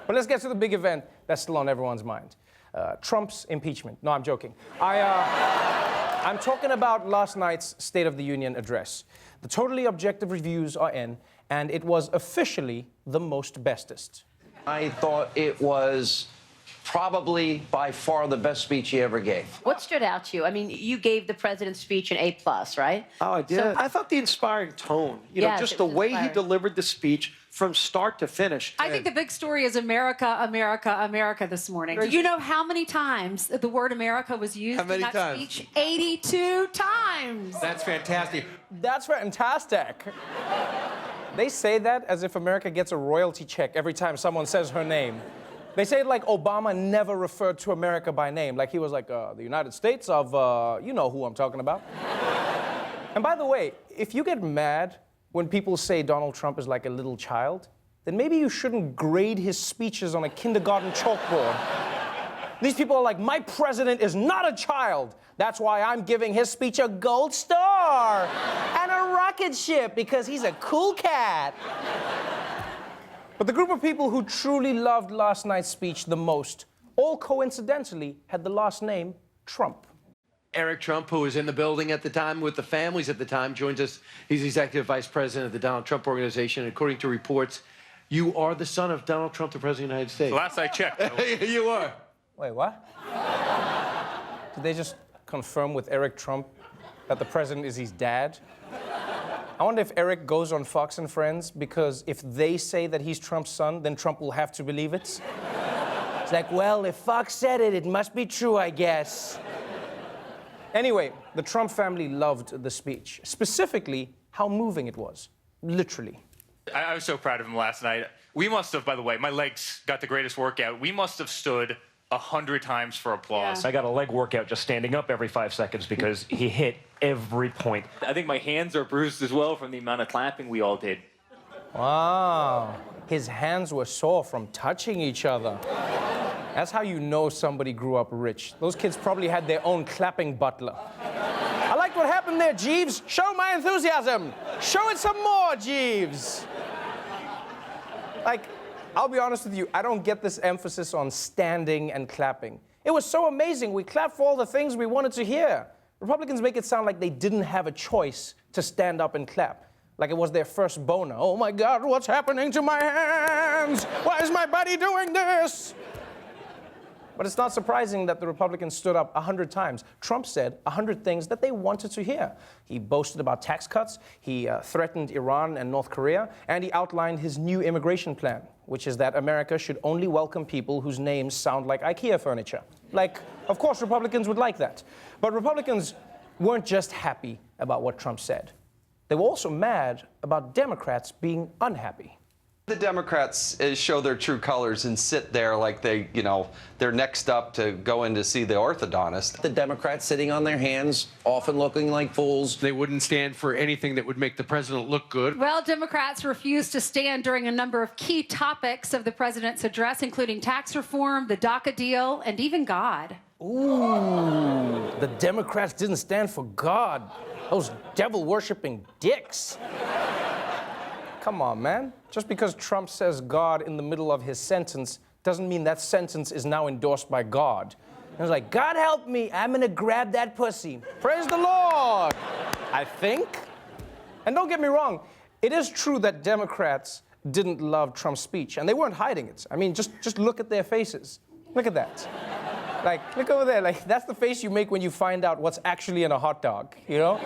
But let's get to the big event that's still on everyone's mind. Trump's impeachment. No, I'm joking. I'm talking about last night's State of the Union address. The totally objective reviews are in, and it was officially the most bestest. I thought it was probably by far the best speech he ever gave. What stood out to you? I mean, you gave the president's speech an A+, right? Oh, I did. So, I thought the inspiring tone, Yes, just it the was way he inspiring. delivered the speech from start to finish. I think the big story is America, America, America this morning. Do you know how many times the word America was used How many in that times? speech? 82 times. That's fantastic. That's fantastic. They say that as if America gets a royalty check every time someone says her name. They say it like Obama never referred to America by name. Like he was like, the United States of, you know who I'm talking about. And by the way, if you get mad when people say Donald Trump is like a little child, then maybe you shouldn't grade his speeches on a kindergarten chalkboard. These people are like, my president is not a child. That's why I'm giving his speech a gold star and a rocket ship because he's a cool cat. But the group of people who truly loved last night's speech the most, all coincidentally had the last name Trump. Eric Trump, who was in the building at the time with the families at the time, joins us. He's executive vice president of the Donald Trump Organization. According to reports, you are the son of Donald Trump, the president of the United States. Last I checked. You are. Wait, what? Did they just confirm with Eric Trump that the president is his dad? I wonder if Eric goes on Fox and Friends, because if they say that he's Trump's son, then Trump will have to believe it. It's like, well, if Fox said it, it must be true, I guess. Anyway, the Trump family loved the speech, specifically how moving it was, literally. I was so proud of him last night. We must have, by the way, my legs got the greatest workout. We must have stood 100 times for applause. Yeah. I got a leg workout just standing up every 5 seconds because he hit every point. I think my hands are bruised as well from the amount of clapping we all did. Wow, his hands were sore from touching each other. That's how you know somebody grew up rich. Those kids probably had their own clapping butler. I like what happened there, Jeeves. Show my enthusiasm. Show it some more, Jeeves. Like, I'll be honest with you, I don't get this emphasis on standing and clapping. It was so amazing. We clapped for all the things we wanted to hear. Republicans make it sound like they didn't have a choice to stand up and clap. Like it was their first boner. Oh my God, what's happening to my hands? Why is my body doing this? But it's not surprising that the Republicans stood up 100 times. Trump said 100 things that they wanted to hear. He boasted about tax cuts, he threatened Iran and North Korea, and he outlined his new immigration plan, which is that America should only welcome people whose names sound like IKEA furniture. Like, of course, Republicans would like that. But Republicans weren't just happy about what Trump said. They were also mad about Democrats being unhappy. The Democrats show their true colors and sit there like they're next up to go in to see the orthodontist. The Democrats sitting on their hands, often looking like fools. They wouldn't stand for anything that would make the president look good. Well, Democrats refused to stand during a number of key topics of the president's address, including tax reform, the DACA deal, and even God. Ooh, the Democrats didn't stand for God. Those devil-worshipping dicks. Come on, man. Just because Trump says God in the middle of his sentence doesn't mean that sentence is now endorsed by God. It was like, God help me, I'm gonna grab that pussy. Praise the Lord, I think. And don't get me wrong, it is true that Democrats didn't love Trump's speech, and they weren't hiding it. I mean, just look at their faces. Look at that. Like, look over there, like, that's the face you make when you find out what's actually in a hot dog, you know?